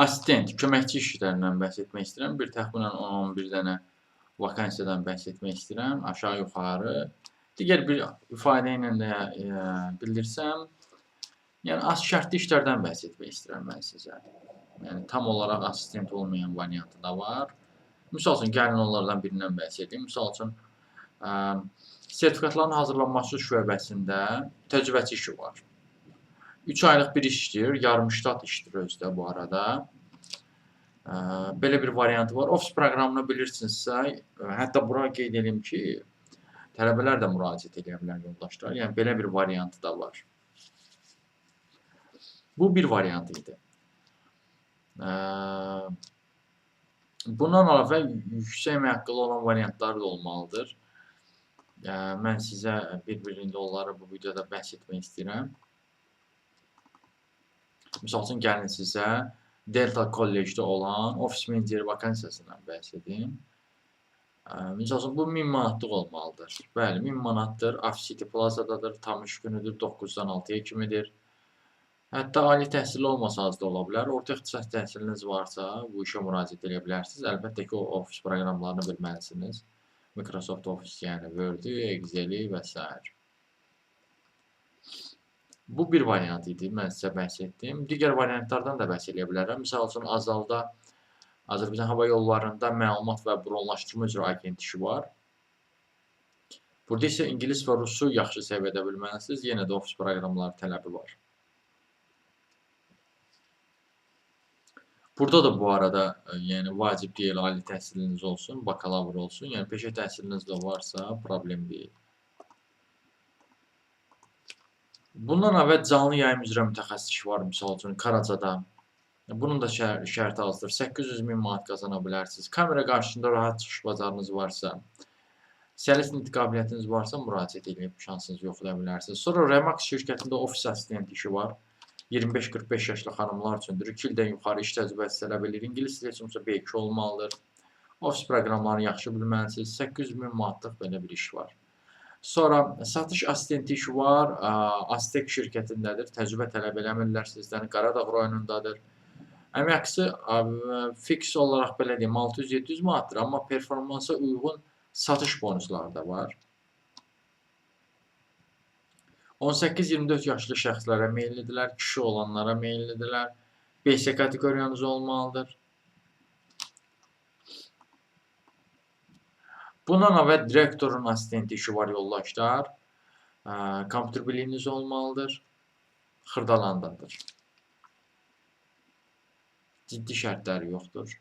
Assistent, köməkçi işlərindən bəhs etmək istəyirəm. Bir təxminən 10-11 dənə vakansiyadan bəhs etmək istəyirəm, aşağı-yuxarı. Digər bir ifadə ilə də bildirsəm, yəni az şərtli işlərdən bəhs etmək istəyirəm mən sizə. Yəni tam olaraq assistent olmayan variantı da var. Misal üçün, gəlin onlardan birindən bəhs edeyim. Misal üçün, sertifikatların hazırlanması şöbəsində təcrübəçi işi var. 3 aylıq bir işdir, yarımştat işdir özdə bu arada. Belə bir variantı var. Office proqramını bilirsinizsə, hətta bura qeyd edeyim ki, tələbələr də müraciət edə bilər yoldaşlar. Yəni, belə bir variantı da var. Bu bir variant idi. Bundan əlavə yüksək məhaqqlı olan variantlar da olmalıdır. Mən sizə bir-birində onları bu videoda bəhs etmək istəyirəm. Misal üçün, gəlin sizə Delta Kollecdə olan ofis meneceri vakansiyasından bəhs edeyim. Misal üçün, bu 1000 manatlıq olmalıdır. Bəli, 1000 manatdır. Afcity Plazadadır, tam iş günüdür, 9-dan 6-ya kimidir. Hətta ali təhsilli olmasaz da ola bilər. Orta ixtisas təhsiliniz varsa, bu işə müraciət edə bilərsiniz. Əlbəttə ki, o ofis proqramlarını bilməlisiniz. Microsoft Office, yəni Word-ü, Excel-i və s. Bu bir variant idi, mən sizə bəhs etdim. Digər variantlardan da bəhs edə bilərəm. Misal üçün, Azalda Azərbaycan Hava Yollarında məlumat və bronlaşdırma üzrə agent işi var. Burada isə ingilis və rusu yaxşı səviyyədə bilməlisiniz. Yenə də ofis proqramları tələbi var. Burada da bu arada, yəni vacib deyil, ali təhsiliniz olsun, bakalavr olsun. Yəni peşə təhsiliniz də varsa, problem deyil. Bundan əvvəl canlı yayım üzrə mütəxəssis işi var, misal üçün, Karacada. Bunun da şərti azdır. 800.000 manat qazana bilərsiniz. Kamera qarşısında rahat çıxış bacarınız varsa, səlis nitq qabiliyyətiniz varsa, müraciət edib şansınızı yoxlaya bilərsiniz. Sonra Remax şirkətində ofis assistent işi var. 25-45 yaşlı xanımlar üçündür. 2 ildən yuxarı iş təcrübəsi tələb edir. İngilis dili üçün B2 olmalıdır. Ofis proqramlarını yaxşı bilməlisiniz. 800.000 manatlıq belə bir iş var. Sonra satış assistenti işi var. Aztek şirkətindədir. Təcrübə tələb eləmirlər sizdən. Qaradağ rayonundadır. Əmək haqqısı fix olaraq belə deyim 600-700 manatdır, amma performansa uyğun satış bonusları da var. 18-24 yaşlı şəxslərə meyillidirlər, kişi olanlara meyillidirlər. BS kateqoriyanız olmalıdır. Bundan əvvəl direktorun assistenti işi var yoldaşlar. Kompüter biliyiniz olmalıdır. Xırdalandadır. Ciddi şərtləri yoxdur.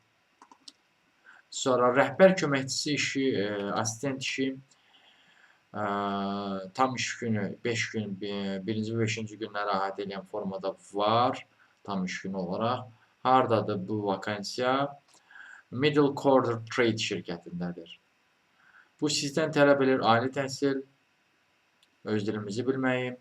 Sonra rəhbər köməkçisi işi, assistent işi tam iş günü 5 gün, 1-ci və 5-ci günləri əhatə edən formada var, tam iş günü olaraq. Haradadır bu vakansiya? Middle Quarter Trade şirkətindədir. Bu sizdən tələb edir ali təhsil, öz dilimizi bilməyi,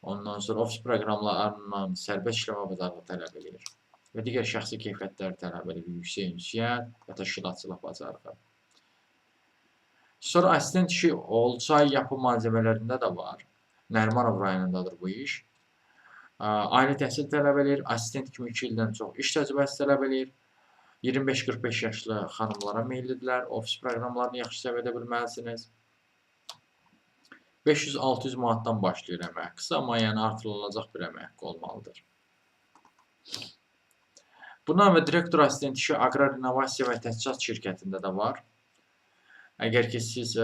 ondan sonra ofis proqramlarından sərbəst işləmə bacarığı tələb edir və digər şəxsi keyfiyyətləri tələb edir, yüksək ünsiyyət və təşkilatçılıq bacarığı. Sonra assistent işi Olcay yapı malzəmələrində də var. Nərimanov rayonundadır bu iş. Ali təhsil tələb edir, assistent kimi 2 ildən çox iş təcrübəsi tələb edir. 25-45 yaşlı xanımlara meyillidirlər, ofis proqramlarını yaxşı səviyyədə bilməlisiniz. 500-600 manatdan başlayır əmək haqqısı, amma yəni artırılacaq bir əmək haqqı olmalıdır. Bundan və direktor assistent işi Aqrar İnnovasiya və Təsisat şirkətində də var. Əgər ki, siz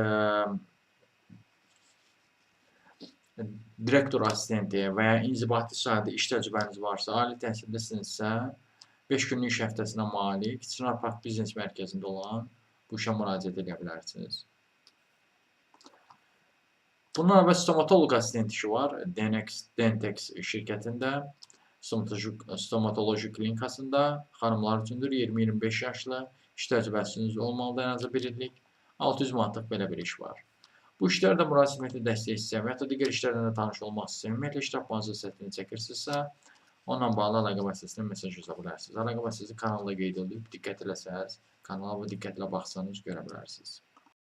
direktor assistenti və ya inzibati sahədə iş təcrübəniz varsa, ali təhsillisinizsə, 5 günlük iş həftəsinə malik, Çınar Park Biznes Mərkəzində olan bu işə müraciət edə bilərsiniz. Bundan əvvəl stomatoloq assistent işi var, Dentex şirkətində, stomatoloji klinikasında, xanımlar üçündür, 20-25 yaşlı, iş təcrübəsiniz olmalıdır, ən azı 1 illik, 600 manatlıq belə bir iş var. Bu işlərdə müraciət dəstək istəyəm, hətta digər işlərdən də tanış olmaq istəyəm. Ümumiyyətlə, iş tapmanızı səhvini çəkirsinizsə, onunla bağlı əlaqə vasitəsindən mesaj yaza bilərsiniz. Əlaqə vasitəsi kanalda qeyd edilib, diqqət eləsəz, kanala və diqqətlə baxsanız görə bilərsiniz.